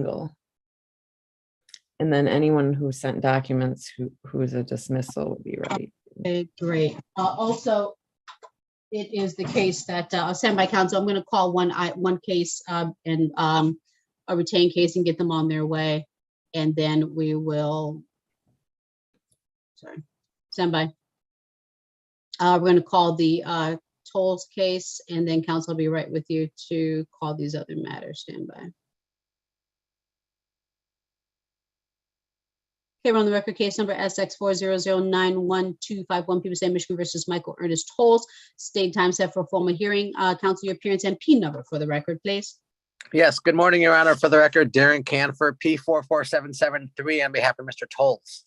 dismissal. And then anyone who sent documents who is a dismissal would be right. Okay, great. Also, it is the case that I'll stand by counsel. I'm going to call one case and a retained case and get them on their way. And then we will, sorry, stand by. We're going to call the tolls case, and then counsel will be right with you to call these other matters. Stand by. Okay, we're on the record, case number SX4009121, people say Michigan versus Michael Ernest Tolls. State time set for a formal hearing. Counsel, your appearance and P number for the record, please. Yes, good morning, Your Honor. For the record, Darren Canfor, P44773 on behalf of Mr. Tolls.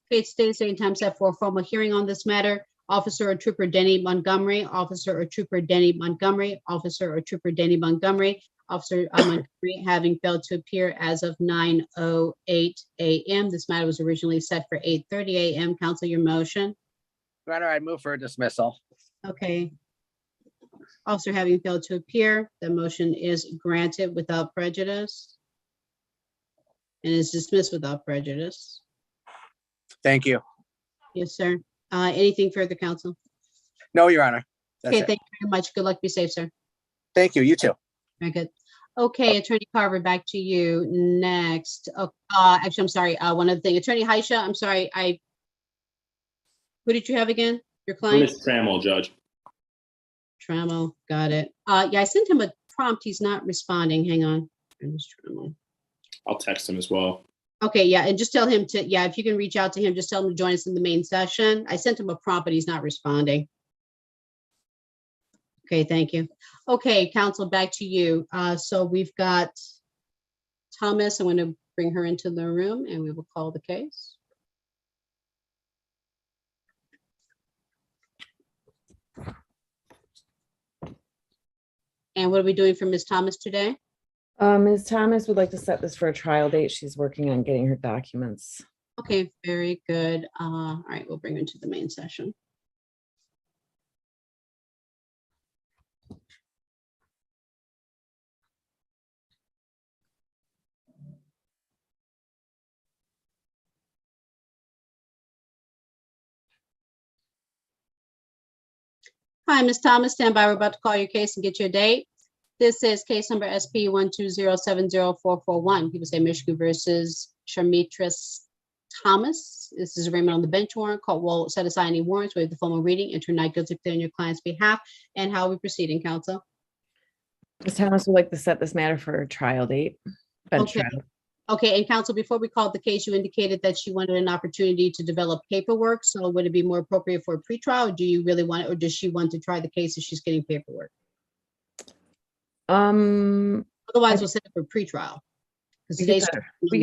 Okay, state time set for a formal hearing on this matter. Officer or Trooper Denny Montgomery, Officer or Trooper Denny Montgomery, Officer or Trooper Denny Montgomery, Officer Montgomery having failed to appear as of 9:08 a.m. This matter was originally set for 8:30 a.m. Counsel, your motion. Your Honor, I move for a dismissal. Okay. Officer having failed to appear, the motion is granted without prejudice and is dismissed without prejudice. Thank you. Yes, sir. Anything further, counsel? No, Your Honor. That's Okay, it. thank you very much. Good luck. Be safe, sir. Thank you. You too. Very good. Okay, Attorney Carver, back to you next. Actually, I'm sorry. One other thing. Attorney Haisha, I'm sorry. Who did you have again? Your client? Miss Trammell, Judge. Trammell, got it. Yeah, I sent him a prompt. He's not responding. Hang on. I'll text him as well. Okay, yeah, and just tell him to, yeah, if you can reach out to him, just tell him to join us in the main session. I sent him a prompt, but he's not responding. Okay, thank you. Okay, counsel, back to you. So we've got Thomas. I'm going to bring her into the room and we will call the case. And what are we doing for Ms. Thomas today? Ms. Thomas would like to set this for a trial date. She's working on getting her documents. Okay, very good. All right, we'll bring her into the main session. Hi, Ms. Thomas, stand by. We're about to call your case and get your date. This is case number SP 120704441. People say Michigan versus Sharmitris Thomas. This is arraignment on the bench warrant. Court will set aside any warrants, waive the formal reading, enter not guilty plea on your client's behalf. And how are we proceeding, counsel? Ms. Thomas would like to set this matter for a trial date. Bench Okay. trial. Okay, and counsel, before we called the case, you indicated that she wanted an opportunity to develop paperwork. So would it be more appropriate for a pretrial? Or do you really want it, or does she want to try the case if she's getting paperwork? Otherwise, we'll set it for pretrial. We can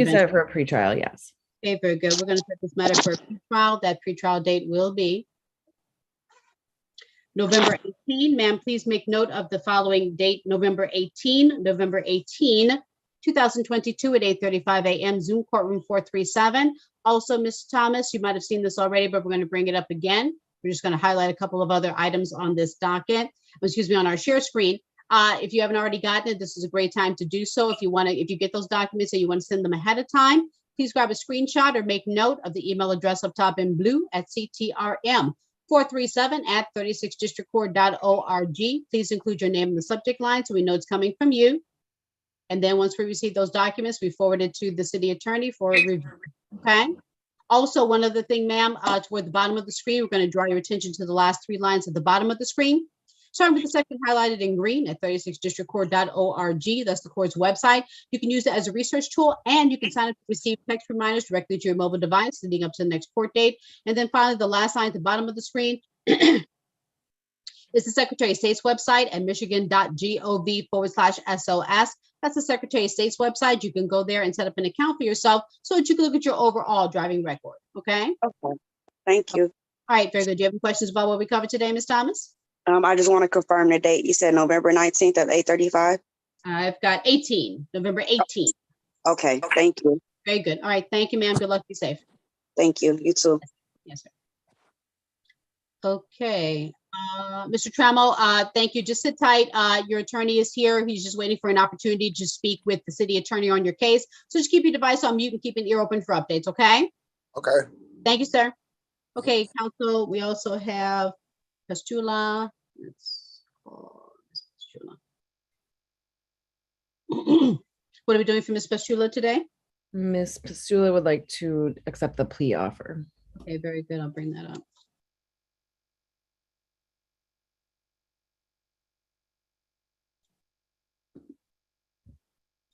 set it for a pretrial, yes. Okay, very good. We're going to set this matter for a pretrial. That pretrial date will be November 18. Ma'am, please make note of the following date, November 18, 2022 at 8:35 a.m. Zoom courtroom 437. Also, Ms. Thomas, you might have seen this already, but we're going to bring it up again. We're just going to highlight a couple of other items on this docket, excuse me, on our share screen. If you haven't already gotten it, this is a great time to do so. If you get those documents and you want to send them ahead of time, please grab a screenshot or make note of the email address up top in blue at ctrm437@36districtcourt.org. Please include your name in the subject line so we know it's coming from you. And then once we receive those documents, we forward it to the city attorney for a review. Okay. Also, one other thing, ma'am, toward the bottom of the screen, we're going to draw your attention to the last 3 lines at the bottom of the screen. Starting with the section highlighted in green at 36districtcourt.org. That's the court's website. You can use it as a research tool, and you can sign up to receive text reminders directly to your mobile device leading up to the next court date. And then finally, the last line at the bottom of the screen is the Secretary of State's website at michigan.gov/SOS. That's the Secretary of State's website. You can go there and set up an account for yourself so that you can look at your overall driving record. Okay. Okay. Thank you. All right. Very good. Do you have any questions about what we covered today, Ms. Thomas? I just want to confirm the date. You said November 19th at 8:35. I've got 18, November 18th. Okay. Thank you. Very good. All right. Thank you, ma'am. Good luck. Be safe. Thank you. You too. Yes, sir. Okay. Mr. Trammell, thank you. Just sit tight. Your attorney is here. He's just waiting for an opportunity to speak with the city attorney on your case. So just keep your device on mute and keep an ear open for updates, okay? Okay. Thank you, sir. Okay, council, we also have Pastula. Let's call Ms. Pastula. What are we doing for Ms. Pastula today? Ms. Pastula would like to accept the plea offer. Okay, very good. I'll bring that up.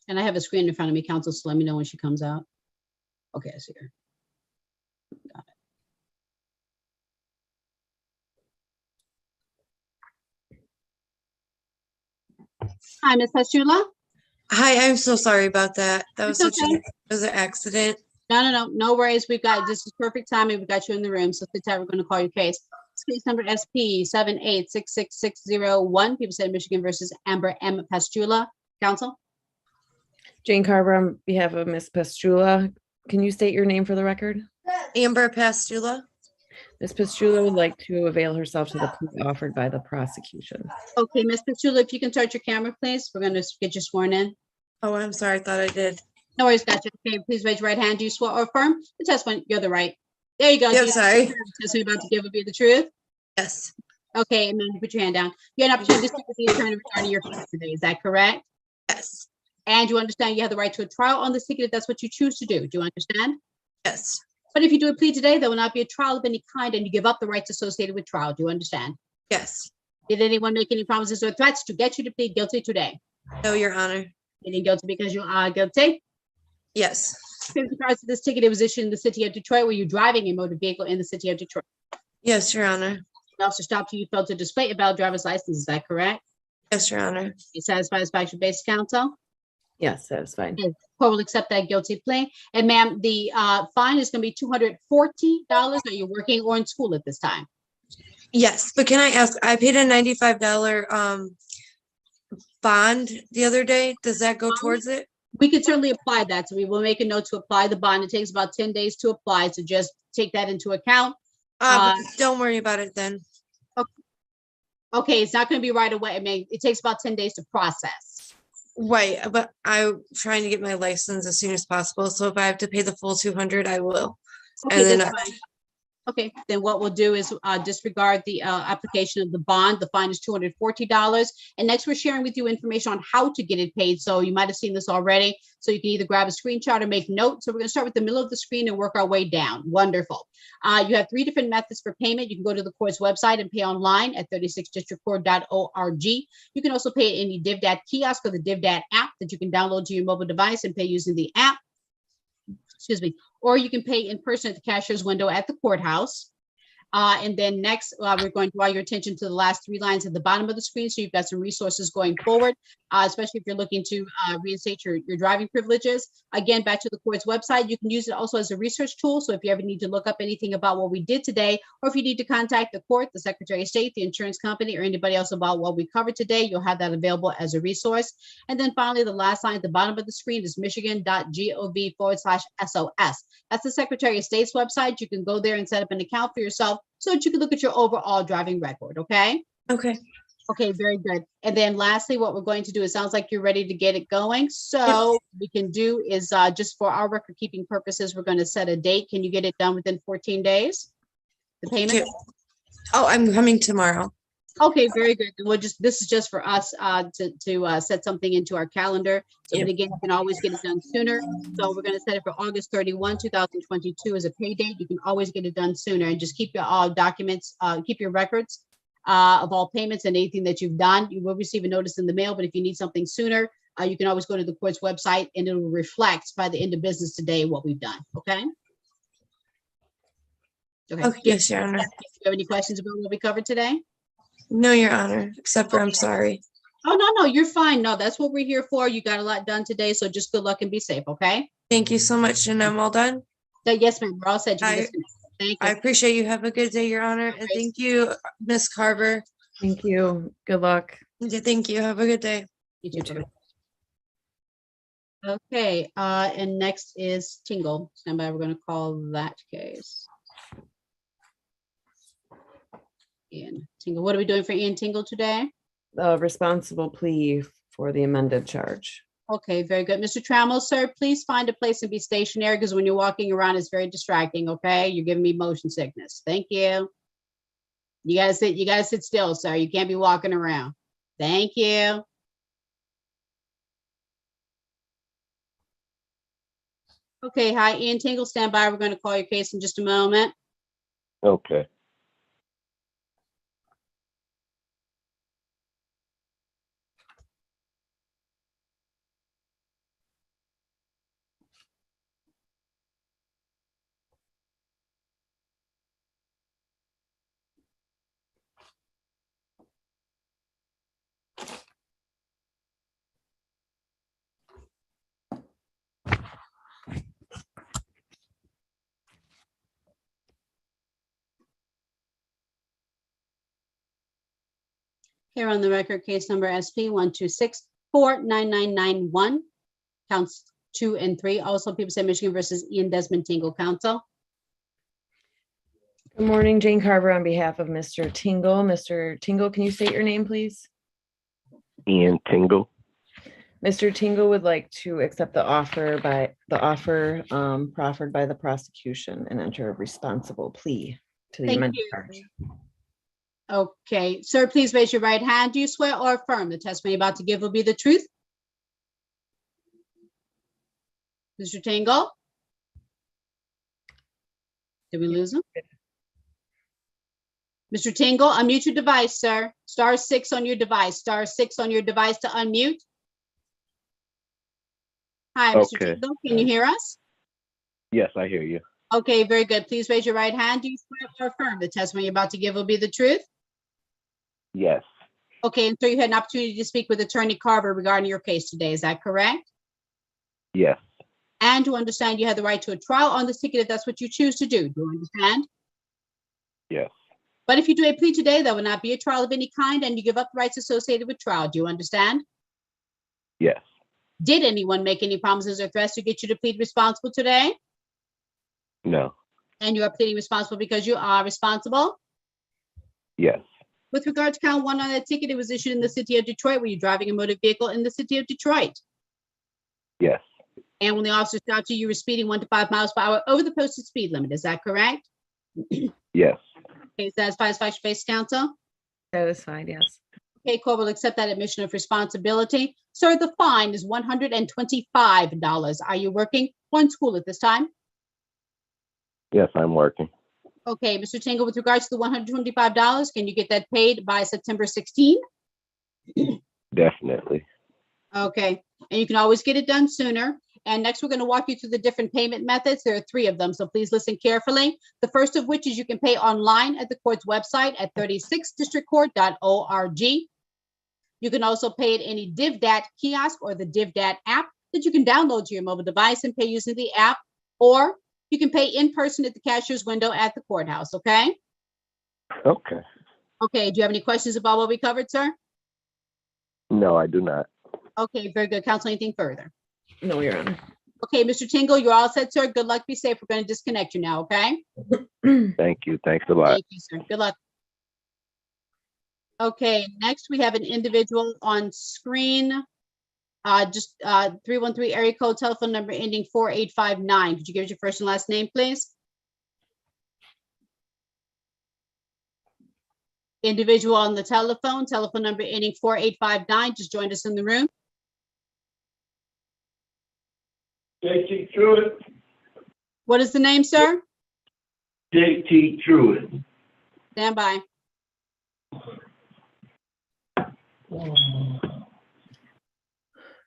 And I have a screen in front of me, council, so let me know when she comes out. Okay, I see her. Got it. Hi, Ms. Pastula. Hi, I'm so sorry about that. That was It's such okay. it was an accident. No worries. This is perfect timing. We got you in the room. So sit tight, we're going to call your case. Case number SP 7866601, People Said Michigan versus Amber M. Pastula. Counsel? Jane Carver on behalf of Ms. Pastula. Can you state your name for the record? Amber Pastula. Ms. Pastula would like to avail herself to the plea offered by the prosecution. Okay, Ms. Pastula, if you can start your camera, please. We're going to get you sworn in. Oh, I'm sorry. I thought I did. No worries, gotcha. Okay, please raise your right hand. Do you swear or affirm the testimony? You're the right. There you go. Yeah, Do you sorry. swear the testimony you're about to give will be the truth? Yes. Okay, and then you put your hand down. You had an opportunity to speak with the attorney regarding your case today. Is that correct? Yes. And you understand you have the right to a trial on this ticket if that's what you choose to do. Do you understand? Yes. But if you do a plea today, there will not be a trial of any kind, and you give up the rights associated with trial. Do you understand? Yes. Did anyone make any promises or threats to get you to plead guilty today? No, Your Honor. Pleading guilty because you are guilty. Yes. With regards to this ticket, it was issued in the city of Detroit. Were you driving a motor vehicle in the city of Detroit? Yes, Your Honor. The officer stopped you. You failed to display a valid driver's license. Is that correct? Yes, Your Honor. You satisfied as factual basis, counsel? Yes, that is fine. Court will accept that guilty plea. And ma'am, the fine is going to be $240. Are you working or in school at this time? Yes, but can I ask? I paid a $95 bond the other day. Does that go towards it? We could certainly apply that. So we will make a note to apply the bond. It takes about 10 days to apply. So just take that into account. Don't worry about it then. Okay, it's not going to be right away. I mean, it takes about 10 days to process. Right, but I'm trying to get my license as soon as possible. So if I have to pay the full 200, I will. Okay, And then that's fine. Okay, then what we'll do is disregard the application of the bond. The fine is $240. And next, we're sharing with you information on how to get it paid. So you might have seen this already. So you can either grab a screenshot or make notes. So we're going to start with the middle of the screen and work our way down. Wonderful. You have 3 different methods for payment. You can go to the court's website and pay online at 36districtcourt.org. You can also pay at any DivDat kiosk or the DivDat app that you can download to your mobile device and pay using the app. Excuse me. Or you can pay in person at the cashier's window at the courthouse. And then next, we're going to draw your attention to the last 3 lines at the bottom of the screen. So you've got some resources going forward, especially if you're looking to reinstate your driving privileges. Again, back to the court's website. You can use it also as a research tool. So if you ever need to look up anything about what we did today, or if you need to contact the court, the Secretary of State, the insurance company, or anybody else about what we covered today, you'll have that available as a resource. And then finally, the last line at the bottom of the screen is michigan.gov/SOS. That's the Secretary of State's website. You can go there and set up an account for yourself so that you can look at your overall driving record, okay? Okay. Okay, very good. And then lastly, what we're going to do, it sounds like you're ready to get it going. So what we can do is just for our record keeping purposes, we're going to set a date. Can you get it done within 14 days? The payment? Oh, I'm coming tomorrow. Okay, very good. This is just for us to set something into our calendar. So Yep. but again, you can always get it done sooner. So we're going to set it for August 31, 2022 as a pay date. You can always get it done sooner and just keep your documents, keep your records of all payments and anything that you've done. You will receive a notice in the mail, but if you need something sooner, you can always go to the court's website and it will reflect by the end of business today what we've done. Okay. Okay. Okay, yes, Your Honor. Do you have any questions about what we covered today? No, Your Honor, except for I'm sorry. Oh, no, you're fine. No, that's what we're here for. You got a lot done today, so just good luck and be safe, okay? Thank you so much, and I'm all done. Yes, ma'am. We're all set. You can I- disconnect. Thank I you. appreciate you. Have a good day, Your Honor, and thank you, Miss Carver. Thank you. Good luck. Yeah, thank you. Have a good day. You You too. too. Okay, and next is Tingle. Stand by. We're going to call that case. Ian Tingle. What are we doing for Ian Tingle today? Responsible plea for the amended charge. Okay, very good. Mr. Trammell, sir, please find a place and be stationary because when you're walking around, it's very distracting, okay? You're giving me motion sickness. Thank you. You gotta sit still, sir. You can't be walking around. Thank you. Okay, hi, Ian Tingle, stand by. We're gonna call your case in just a moment. Okay. Here on the record, case number SP 126499991, counts 2 and 3. Also, People say Michigan versus Ian Desmond Tingle, counsel. Good morning, Jane Carver on behalf of Mr. Tingle. Mr. Tingle, can you state your name, please? Ian Tingle. Mr. Tingle would like to accept the offer proffered by the prosecution and enter a responsible plea to the Thank amended you. charge. Okay, sir, please raise your right hand. Do you swear or affirm the testimony you're about to give will be the truth? Mr. Tingle? Did we lose him? Mr. Tingle, unmute your device, sir. *6 on your device. *6 on your device to unmute. Hi, Mr. Okay. Tingle, can you hear us? Yes, I hear you. Okay, very good. Please raise your right hand. Do you swear or affirm the testimony you're about to give will be the truth? Yes. Okay, and so you had an opportunity to speak with Attorney Carver regarding your case today. Is that correct? Yes. And to understand you have the right to a trial on this ticket if that's what you choose to do. Do you understand? Yes. But if you do a plea today, there will not be a trial of any kind and you give up the rights associated with trial. Do you understand? Yes. Did anyone make any promises or threats to get you to plead responsible today? No. And you are pleading responsible because you are responsible? Yes. With regard to count 1 on that ticket, it was issued in the city of Detroit. Were you driving a motor vehicle in the city of Detroit? Yes. And when the officer stopped you, you were speeding 1 to 5 miles per hour over the posted speed limit. Is that correct? Yes. Okay, satisfies face counsel? Satisfied, yes. Okay, court will accept that admission of responsibility. Sir, the fine is $125. Are you working or in school at this time? Yes, I'm working. Okay, Mr. Tingle, with regards to the $125, can you get that paid by September 16? Definitely. Okay, and you can always get it done sooner. And next, we're going to walk you through the different payment methods. There are 3 of them, so please listen carefully. The first of which is you can pay online at the court's website at 36districtcourt.org. You can also pay at any DivDat kiosk or the DivDat app that you can download to your mobile device and pay using the app, or you can pay in person at the cashier's window at the courthouse, okay? Okay. Okay, do you have any questions about what we covered, sir? No, I do not. Okay, very good. Counsel, anything further? No, Your Honor. Okay, Mr. Tingle, you're all set, sir. Good luck. Be safe. We're going to disconnect you now, okay? Thank you. Thanks a lot. Thank you, sir. Good luck. Okay, next we have an individual on screen. 313 area code, telephone number ending 4859. Could you give us your first and last name, please? Individual on the telephone number ending 4859, just joined us in the room. JT Truitt. What is the name, sir? JT Truitt. Stand by.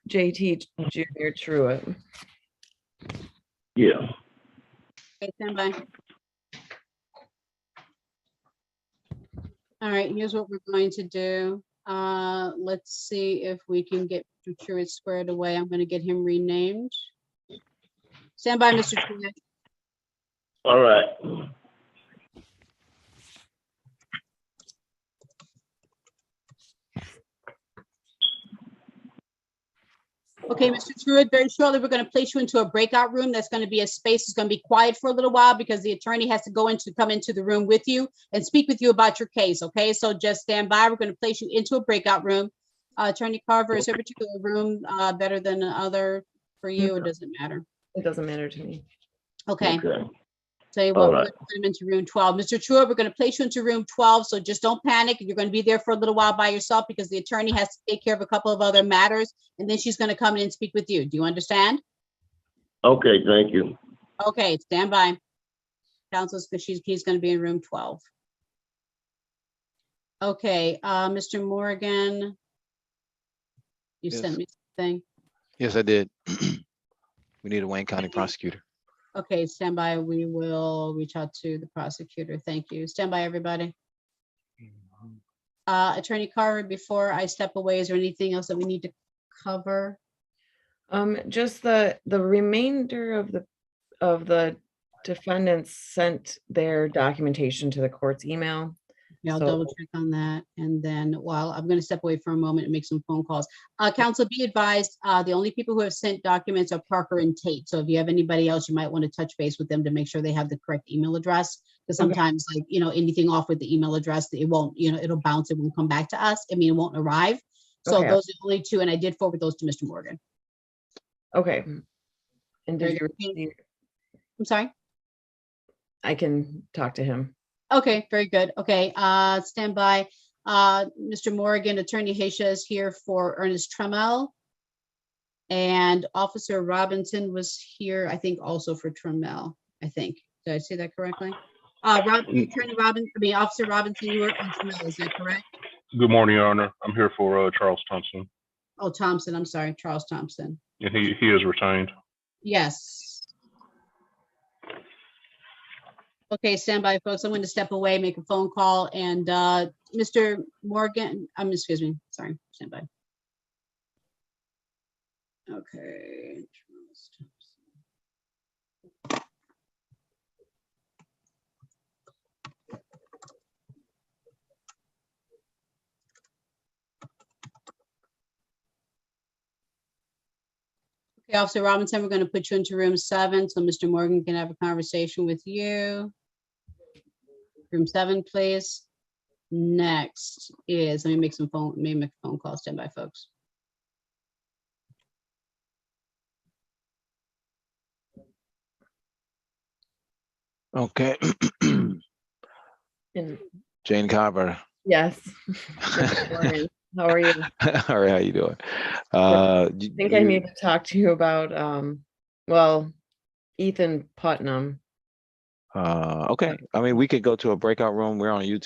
JT Junior Truitt. Yeah. Okay, stand by. All right, here's what we're going to do. Let's see if we can get Mr. Truitt squared away. I'm going to get him renamed. Stand by, Mr. Truitt. All right. Okay, Mr. Truitt, very shortly, we're going to place you into a breakout room. That's going to be a space that's going to be quiet for a little while because the attorney has to come into the room with you and speak with you about your case, okay? So just stand by. We're going to place you into a breakout room. Attorney Carver, is there a particular room better than another for you, or does it matter? It doesn't matter to me. Okay. Okay. Tell you what, All we're right. going to put him into room 12. Mr. Truitt, we're going to place you into room 12, so just don't panic. You're going to be there for a little while by yourself because the attorney has to take care of a couple of other matters, and then she's going to come in and speak with you. Do you understand? Okay, thank you. Okay, stand by. Council's, because he's going to be in room 12. Okay, Mr. Morgan. You Yes. sent me something. Yes, I did. We need a Wayne County prosecutor. Okay, stand by. We will reach out to the prosecutor. Thank you. Stand by, everybody. Attorney Carver, before I step away, is there anything else that we need to cover? Just the remainder of the defendants sent their documentation to the court's email. Yeah, I'll So- double check on that. And then while I'm going to step away for a moment and make some phone calls. Council, be advised, the only people who have sent documents are Parker and Tate. So if you have anybody else, you might want to touch base with them to make sure they have the correct email address. Because Okay. sometimes, like, anything off with the email address, it won't, it'll bounce, it won't come back to us. I mean, it won't arrive. So Okay. those are the only two, and I did forward those to Mr. Morgan. Okay. And Very did you good. receive- I'm sorry. I can talk to him. Okay, very good. Okay, stand by. Mr. Morgan, Attorney Haysha is here for Ernest Trammell. And Officer Robinson was here, I think, also for Trammell, I think. Did I say that correctly? Officer Robinson, you were on Trammell, is that correct? Good morning, Your Honor. I'm here for Charles Thompson, Oh, Thompson, I'm sorry, Charles Thompson. and he is retained. Yes. Okay, stand by, folks. I'm going to step away, make a phone call, and Mr. Morgan, excuse me, sorry, stand by. Okay. Okay, Officer Robinson, we're going to put you into room 7 so Mr. Morgan can have a conversation with you. Room 7, please. Next is, let me make a phone call. Stand by, folks. Okay. And Jane Carver. yes. Mr. Morgan, how are you? All right, how you doing? I think I need to talk to you about, well, Ethan Putnam. Okay. I mean, we could go to a breakout room. We're on YouTube.